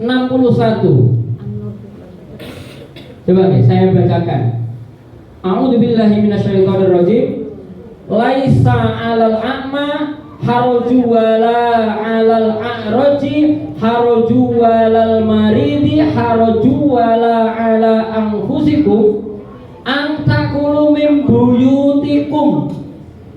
61. Coba nih saya bacakan. A'udzubillahi minasyaitonirrajim. Laisa 'alal a'ma haraju wala 'alal a'raji haraju walal maridi haraju wala 'ala anfusikum an taqulu min buyutikum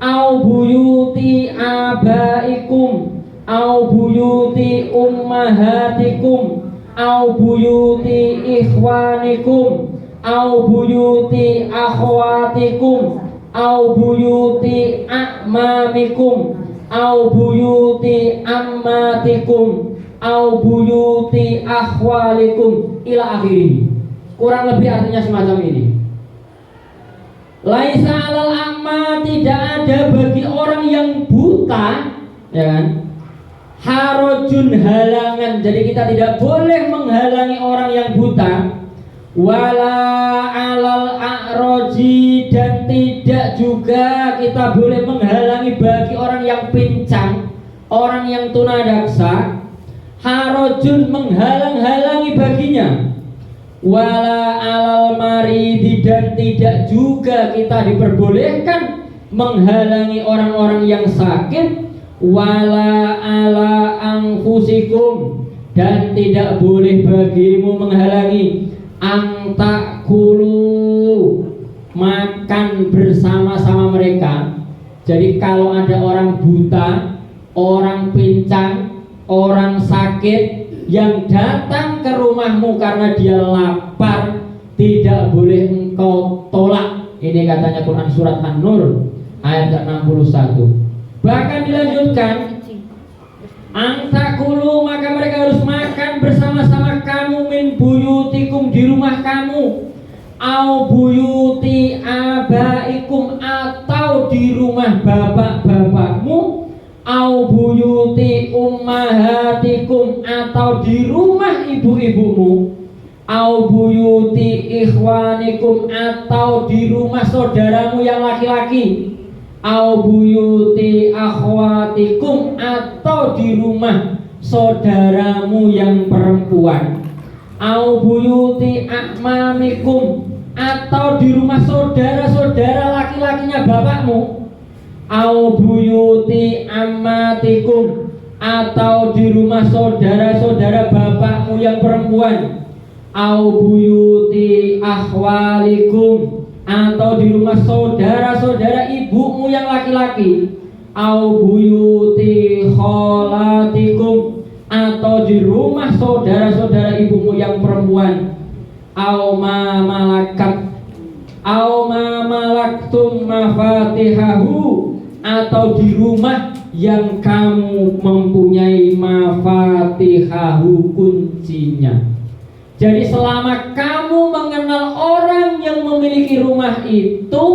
au buyuti abaikum au buyuti ummahatikum au buyuti ikhwanikum au buyuti akhwatikum au buyuti a'mamikum au buyuti ammatikum au buyuti akhwalikum ila akhirih. Kurang lebih artinya semacam ini. Laisa 'alal a'ma, tidak ada bagi orang yang buta, ya kan? Harajun, halangan. Jadi kita tidak boleh menghalangi orang yang buta. Wala 'alal a'raji, dan tidak juga kita boleh menghalangi bagi orang yang pincang, orang yang tunadaksa. Harajun, menghalang-halangi baginya. Wala 'alal maridi, dan tidak juga kita diperbolehkan menghalangi orang-orang yang sakit. Wala 'ala anfusikum, dan tidak boleh bagimu menghalangi antakulu, makan bersama-sama mereka. Jadi kalau ada orang buta, orang pincang, orang sakit yang datang ke rumahmu karena dia lapar, tidak boleh engkau tolak. Ini katanya Quran surat An-Nur ayat 61. Bahkan dilanjutkan, antakulu, maka mereka harus makan bersama-sama kamu min buyutikum, di rumah kamu, au buyuti abaikum, atau di rumah bapak-bapakmu, au buyuti ummahatikum, atau di rumah ibu-ibumu, au buyuti ikhwanikum, atau di rumah saudaramu yang laki-laki, au buyuti akhwatikum, atau di rumah saudaramu yang perempuan, au buyuti a'mamikum, atau di rumah saudara-saudara laki-lakinya bapakmu, au buyuti ammatikum, atau di rumah saudara-saudara bapakmu yang perempuan, au buyuti akhwalikum, atau di rumah saudara-saudara ibumu yang laki-laki, au buyuti kholatikum, atau di rumah saudara-saudara ibumu yang perempuan, au ma malaktum mafatihahu, atau di rumah yang kamu mempunyai mafatihahu, kuncinya. Jadi selama kamu mengenal orang yang memiliki rumah itu,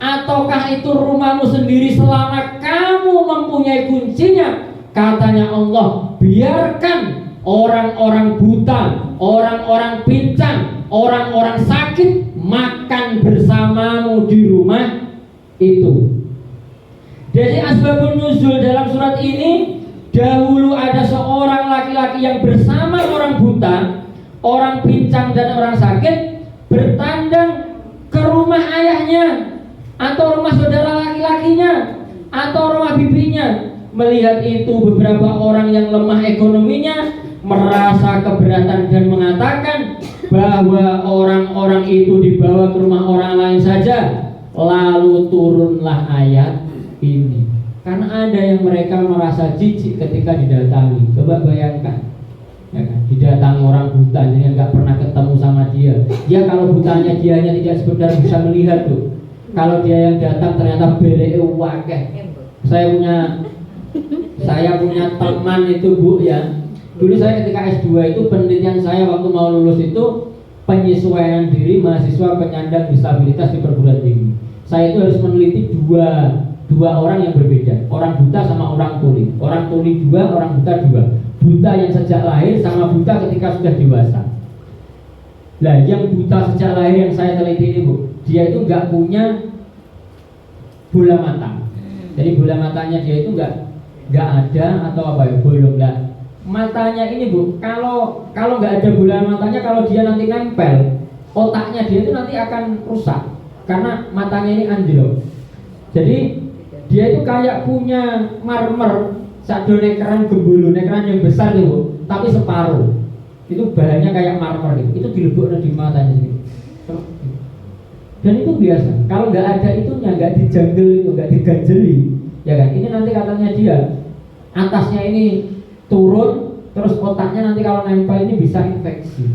ataukah itu rumahmu sendiri, selama kamu mempunyai kuncinya, katanya Allah, biarkan orang-orang buta, orang-orang pincang, orang-orang sakit makan bersamamu di rumah itu. Jadi asbabun nuzul dalam surat ini, dahulu ada seorang laki-laki yang bersama orang buta, orang pincang dan orang sakit, bertandang ke rumah ayahnya, atau rumah saudara laki-lakinya, atau rumah bibinya. Melihat itu, beberapa orang yang lemah ekonominya merasa keberatan dan mengatakan bahwa orang-orang itu dibawa ke rumah orang lain saja. Lalu turunlah ayat ini, karena ada yang mereka merasa jijik ketika didatangi. Coba bayangkan, ya kan? Didatangi orang buta, jadi nggak pernah ketemu sama dia. Dia kalau butanya dianya tidak sebenarnya bisa melihat tuh. Kalau dia yang datang ternyata beleke wakeh. Saya punya teman itu, Bu, ya. Dulu saya ketika S2 itu, penelitian saya waktu mau lulus itu penyesuaian diri mahasiswa penyandang disabilitas di perguruan tinggi. Saya itu harus meneliti dua orang yang berbeda, orang buta sama orang tuli. Orang tuli dua, orang buta dua. Buta yang sejak lahir sama buta ketika sudah dewasa. Nah, yang buta sejak lahir yang saya teliti ini, Bu, dia itu nggak punya bola mata. Jadi bola matanya dia itu nggak ada, atau apa ya, bolong lah. matanya ini Bu, kalau nggak ada bola matanya, kalau dia nanti nempel, otaknya dia itu nanti akan rusak karena matanya ini anjlok. Jadi dia itu kayak punya marmer sado nekeran gembulu, nekeran yang besar tuh Bu, tapi separuh. Itu bahannya kayak marmer gitu. Itu dilebokkan di matanya gitu. Dan itu biasa. Kalau nggak ada itunya, nggak dijanggel itu, nggak diganjeli, ya kan? Ini nanti katanya dia atasnya ini turun, terus otaknya nanti kalau nempel ini bisa infeksi.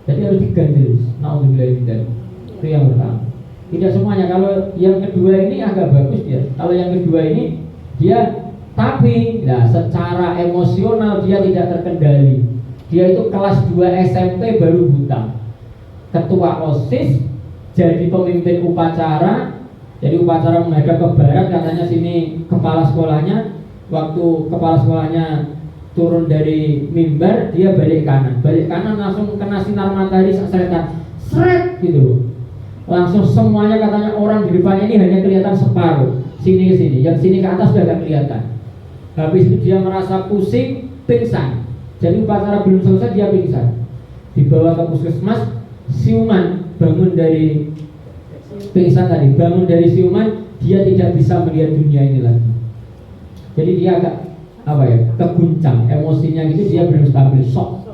Jadi harus diganjel. Nauzubillah. Itu yang pertama. Tidak semuanya. Kalau yang kedua ini agak bagus dia. Kalau yang kedua ini dia tapi, nah secara emosional dia tidak terkendali. Dia itu kelas 2 SMP baru buta. Ketua OSIS, jadi pemimpin upacara. Jadi upacara menghadap ke barat, katanya sini kepala sekolahnya. Waktu kepala sekolahnya turun dari mimbar, dia balik kanan langsung kena sinar matahari seretan, seret gitu. Langsung semuanya katanya orang di depannya ini hanya kelihatan separuh, sini ke sini, yang sini ke atas sudah gak kelihatan. Habis itu dia merasa pusing, pingsan. Jadi upacara belum selesai dia pingsan. Dibawa ke puskesmas, siuman, bangun dari pingsan tadi, bangun dari siuman, dia tidak bisa melihat dunia ini lagi. Jadi dia agak keguncang, emosinya gitu, dia belum stabil, shock.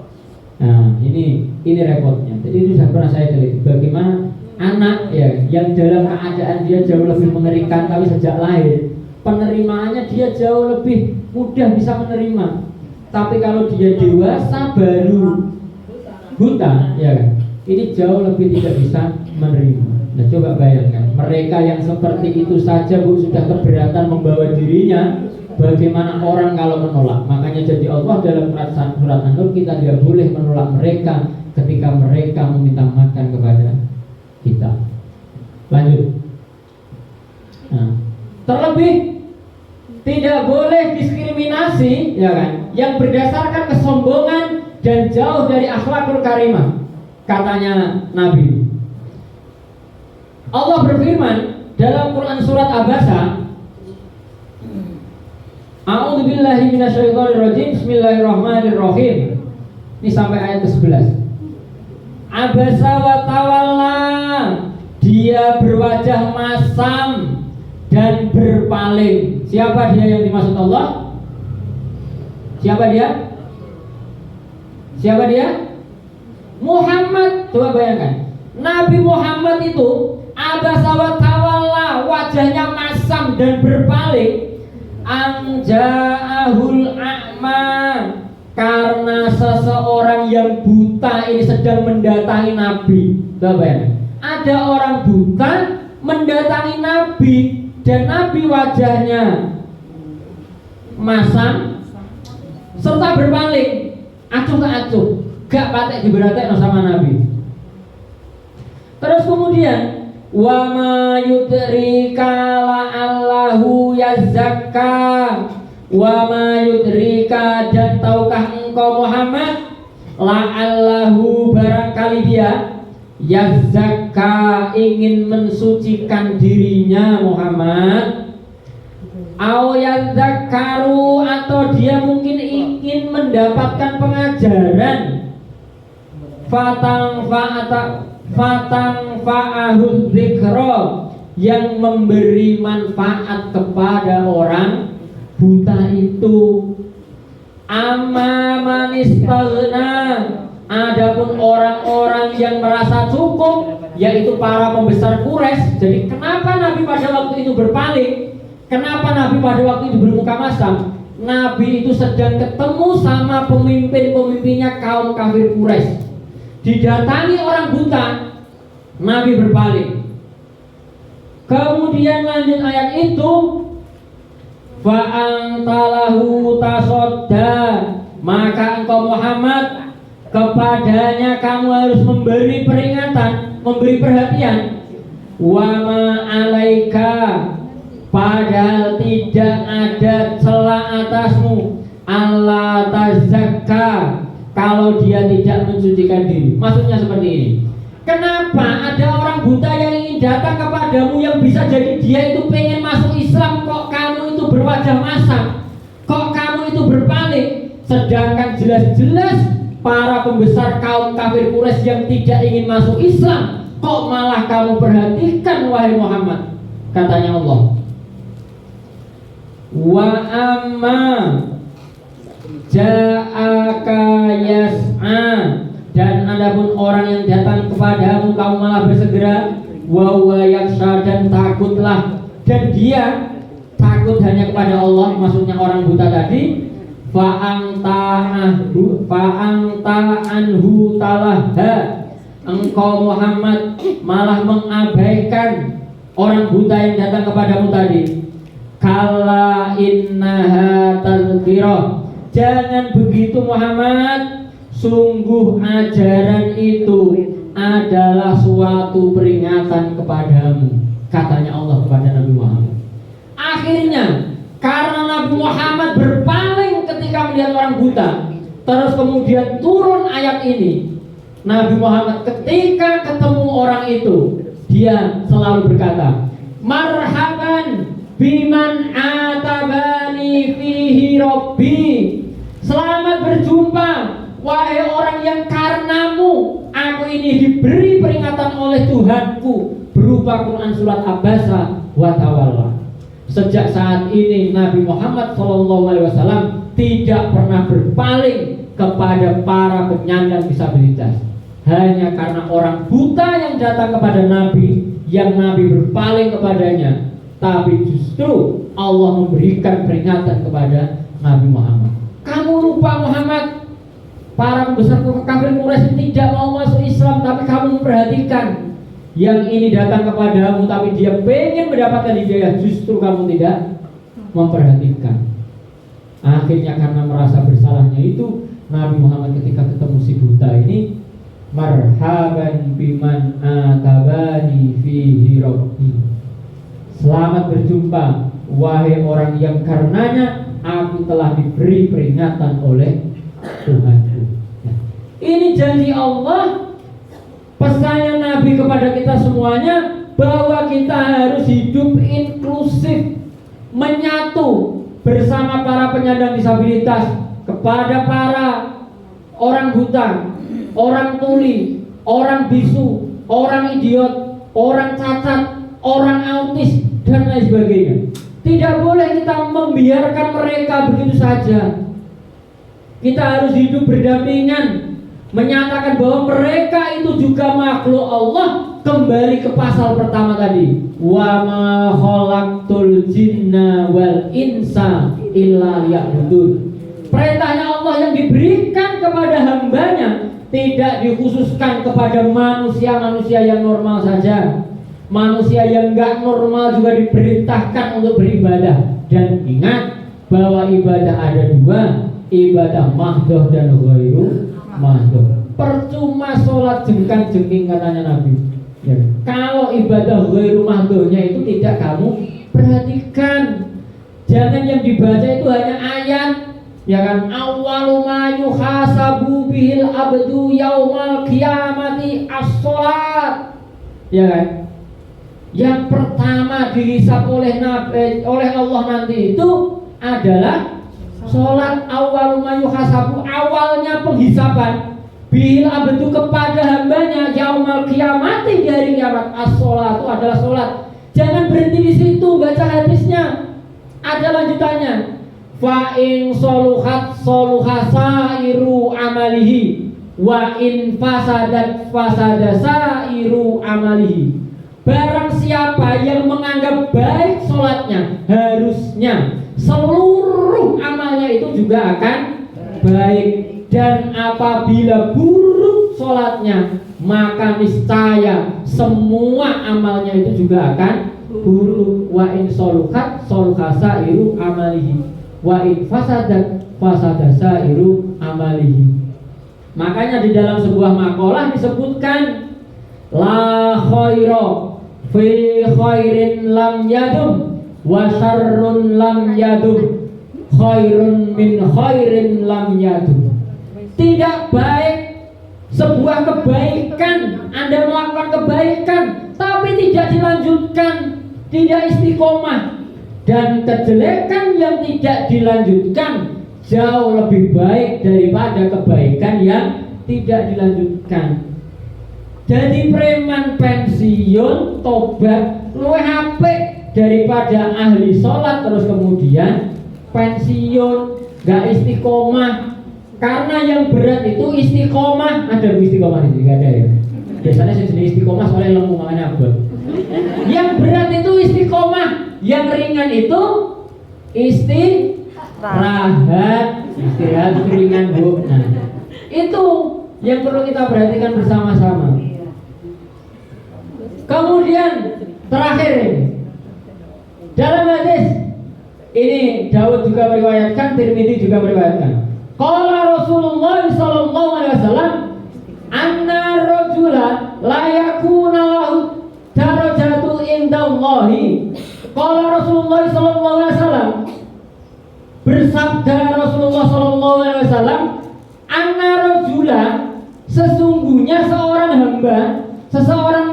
Nah ini repotnya. Jadi itu sudah pernah saya teliti. Bagaimana anak ya yang dalam keadaan dia jauh lebih mengerikan, tapi sejak lahir penerimaannya dia jauh lebih mudah bisa menerima. Tapi kalau dia dewasa baru buta, ya kan? Ini jauh lebih tidak bisa menerima. Nah coba bayangkan, mereka yang seperti itu saja Bu sudah keberatan membawa dirinya, bagaimana orang kalau menolak? Makanya jadi Allah dalam surat An-Nur, kita tidak boleh menolak mereka ketika mereka meminta makan kepada kita. Lanjut. Nah, terlebih tidak boleh diskriminasi, ya kan? Yang berdasarkan kesombongan dan jauh dari akhlakul karimah, katanya Nabi. Allah berfirman dalam Quran surat Abasa, A'udzubillahi minasyaitonirrajim, bismillahirrahmanirrahim. Ini sampai ayat ke-11. Abasa wa tawalla, dia berwajah masam dan berpaling. Siapa dia yang dimaksud Allah? Siapa dia? Siapa dia? Muhammad. Coba bayangkan, Nabi Muhammad itu abasa wa tawalla, wajahnya masam dan berpaling. Anja'ahul a'ma, karena seseorang yang buta ini sedang mendatangi Nabi. Coba bayangkan, ada orang buta mendatangi Nabi, dan Nabi wajahnya masam serta berpaling, acuh tak acuh, gak patek diberatek sama Nabi. Terus kemudian wa ma yudrika la'allahu yazakka, wa ma yudrika, dan tahukah engkau Muhammad, la'allahu, barangkali dia, yazakka, ingin mensucikan dirinya Muhammad, au yazakkaru, atau dia mungkin ingin mendapatkan pengajaran, fatang fa'ahud dzikra, yang memberi manfaat kepada orang buta itu. Amma manistaghna, adapun orang-orang yang merasa cukup, yaitu para pembesar Quraisy. Jadi kenapa Nabi pada waktu itu berpaling? Kenapa Nabi pada waktu itu bermuka masam? Nabi itu sedang ketemu sama pemimpin-pemimpinnya kaum kafir Quraisy. Didatangi orang buta, Nabi berpaling. Kemudian lanjut ayat itu, fa'antalahu tasodda, maka engkau Muhammad, kepadanya kamu harus memberi peringatan, memberi perhatian. Wa ma alaika, padahal tidak ada celah atasmu, Allah tazakka, kalau dia tidak mensucikan diri. Maksudnya seperti ini, kenapa ada orang buta yang ingin datang kepadamu, yang bisa jadi dia itu pengen masuk Islam, kok kamu itu berwajah masam, kok kamu itu berpaling? Sedangkan jelas-jelas para pembesar kaum kafir Quraisy yang tidak ingin masuk Islam, kok malah kamu perhatikan wahai Muhammad. Katanya Allah, wa amma ja'aka yas'a, dan adapun orang yang datang kepadamu kamu malah bersegera, wa huwa yakhsha, dan takutlah, dan dia takut hanya kepada Allah, maksudnya orang buta tadi. Fa'anta anhu talaha, engkau Muhammad malah mengabaikan orang buta yang datang kepadamu tadi. Kalla innaha tadhkirah, jangan begitu Muhammad, sungguh ajaran itu adalah suatu peringatan kepadamu, katanya Allah kepada Nabi Muhammad. Akhirnya karena Nabi Muhammad berpaling ketika melihat orang buta, terus kemudian turun ayat ini. Nabi Muhammad ketika ketemu orang itu, dia selalu berkata, marhaban biman atabani fihi rabbi, selamat berjumpa wahai orang yang karenamu aku ini diberi peringatan oleh Tuhanku berupa Quran surat Abasa wa Tawalla. Sejak saat ini Nabi Muhammad SAW tidak pernah berpaling kepada para penyandang disabilitas. Hanya karena orang buta yang datang kepada Nabi, yang Nabi berpaling kepadanya, tapi justru Allah memberikan peringatan kepada Nabi Muhammad. Kamu lupa Muhammad, para pembesar kafir Quraisy tidak mau masuk Islam, tapi kamu memperhatikan. Yang ini datang kepadamu tapi dia pengen mendapatkan hidayah, justru kamu tidak memperhatikan. Akhirnya karena merasa bersalahnya itu, Nabi Muhammad ketika ketemu si buta ini, marhaban biman atabani fihi rabbi, selamat berjumpa wahai orang yang karenanya aku telah diberi peringatan oleh Tuhanku. Ini janji Allah, pesannya Nabi kepada kita semuanya, bahwa kita harus hidup inklusif, menyatu bersama para penyandang disabilitas, kepada para orang buta, orang tuli, orang bisu, orang idiot, orang cacat, orang autis, dan lain sebagainya. Tidak boleh kita membiarkan mereka begitu saja. Kita harus hidup berdampingan, menyatakan bahwa mereka itu juga makhluk Allah. Kembali ke pasal pertama tadi, wa ma khalaqtul jinna wal insa illa liya'budun. Perintahnya Allah yang diberikan kepada hambanya tidak dikhususkan kepada manusia-manusia yang normal saja. Manusia yang enggak normal juga diperintahkan untuk beribadah. Dan ingat bahwa ibadah ada dua, ibadah mahdoh dan ghairu mahdoh. Percuma sholat jengkang-jengking, katanya Nabi. Ya, kalau ibadah ghairu mahdohnya itu tidak kamu perhatikan. Jangan yang dibaca itu hanya ayat, ya kan, awwalu ma yuhasabu bihil abdu yaumal qiyamati as-sholat, ya kan. Yang pertama dihisab oleh Allah nanti itu adalah sholat. Awwalu ma yuhasabu, awalnya penghisaban, bil abdu kepada hambanya, yaumal qiyamati, di hari kiamat, as-sholat itu adalah sholat. Jangan berhenti di situ, baca hadisnya. Ada lanjutannya, fa in soluhat soluhasairu amalihi, wa in fasadat fasadasairu amalihi. Barang siapa yang menganggap baik sholatnya, harusnya seluruh amalnya itu juga akan baik. Dan apabila buruk sholatnya, maka niscaya semua amalnya itu juga akan buruk. Wa in soluhat soluhasairu amalihi, wa in fasadat fasadasairu amalihi. Makanya di dalam sebuah makalah disebutkan, la khaira fi khairin lam yadum wa syarrun lam yadum khairun min khairin lam yadum. Tidak baik sebuah kebaikan, Anda melakukan kebaikan tapi tidak dilanjutkan, tidak istiqomah, dan kejelekan yang tidak dilanjutkan jauh lebih baik daripada kebaikan yang tidak dilanjutkan. Jadi preman pensiun tobat luwih apik daripada ahli sholat terus kemudian pensiun gak istiqomah. Karena yang berat itu istiqomah. Ada istiqomah di sini? Gak ada ya. Biasanya saya jenis istiqomah soalnya lemu makanya abot. Yang berat itu istiqomah, yang ringan itu istirahat itu ringan Bu. Nah, itu yang perlu kita perhatikan bersama-sama. Kemudian terakhir ini, dalam hadis ini Daud juga meriwayatkan, Tirmidzi juga meriwayatkan. Qala Rasulullah sallallahu alaihi wasallam, anna rajula la yakuna lahu darajatu indallahi. Qala Rasulullah sallallahu alaihi wasallam, bersabda Rasulullah sallallahu alaihi wasallam, anna rajula, sesungguhnya seorang hamba, seseorang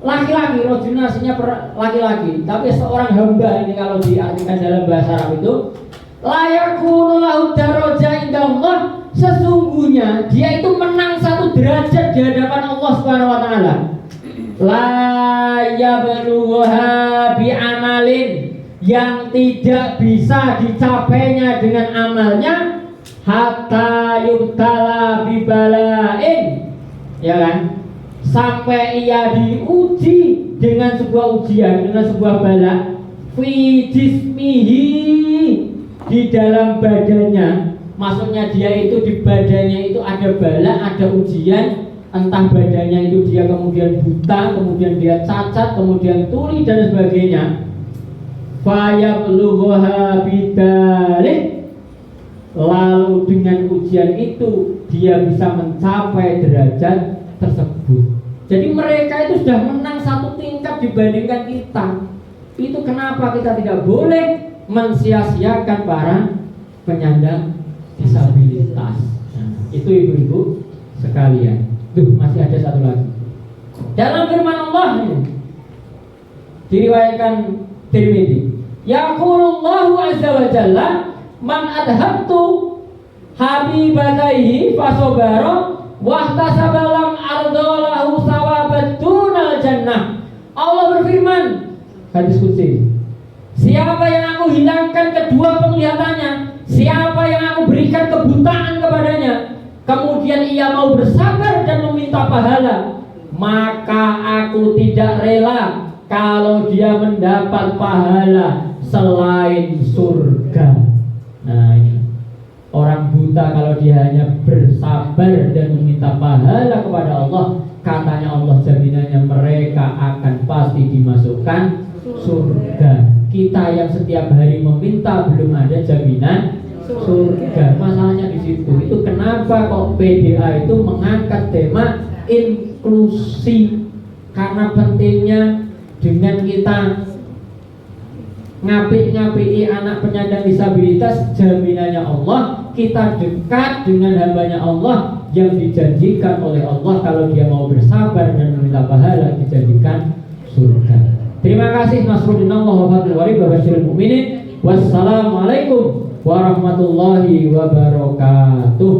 laki-laki, rajulnya aslinya laki-laki, tapi seorang hamba ini kalau diartikan dalam bahasa Arab itu la yakunu lahu darajah indallah, sesungguhnya dia itu menang satu derajat di hadapan Allah Subhanahu wa taala. La yablugha bi amalin, yang tidak bisa dicapainya dengan amalnya, hatta yubtala bi balain, ya kan? Sampai ia diuji dengan sebuah ujian, dengan sebuah bala, fi jismihi, di dalam badannya. Maksudnya dia itu di badannya itu ada bala, ada ujian. Entah badannya itu dia kemudian buta, kemudian dia cacat, kemudian tuli dan sebagainya. Fayablugha bidalik, lalu dengan ujian itu dia bisa mencapai derajat tersebut. Jadi mereka itu sudah menang satu tingkat dibandingkan kita. Itu kenapa kita tidak boleh mensia-siakan para penyandang disabilitas. Nah, itu ibu-ibu sekalian. Masih ada satu lagi. Dalam firman Allah ini diriwayatkan Tirmidzi, yaqulullahu azza wa jalla, man adhabtu habibataihi fasobara wahtasabalam ardolahu sawabattunal jannah. Allah berfirman, hadis qudsi, siapa yang aku hilangkan kedua penglihatannya, siapa yang aku berikan kebutaan kepadanya, kemudian ia mau bersabar dan meminta pahala, maka aku tidak rela kalau dia mendapat pahala selain surga. Nah, ini orang buta kalau dia hanya bersabar dan meminta pahala kepada Allah, katanya Allah jaminannya mereka akan pasti dimasukkan surga. Kita yang setiap hari meminta belum ada jaminan surga. Masalahnya di situ. Itu kenapa kok PDA itu mengangkat tema inklusi, karena pentingnya dengan kita ngapik-ngapiki anak penyandang disabilitas, jaminannya Allah kita dekat dengan hambanya Allah yang dijanjikan oleh Allah kalau dia mau bersabar dan meminta pahala dijanjikan surga. Terima kasih. Nasrullah wa basyiril mu'minin. Wassalamualaikum warahmatullahi wabarakatuh.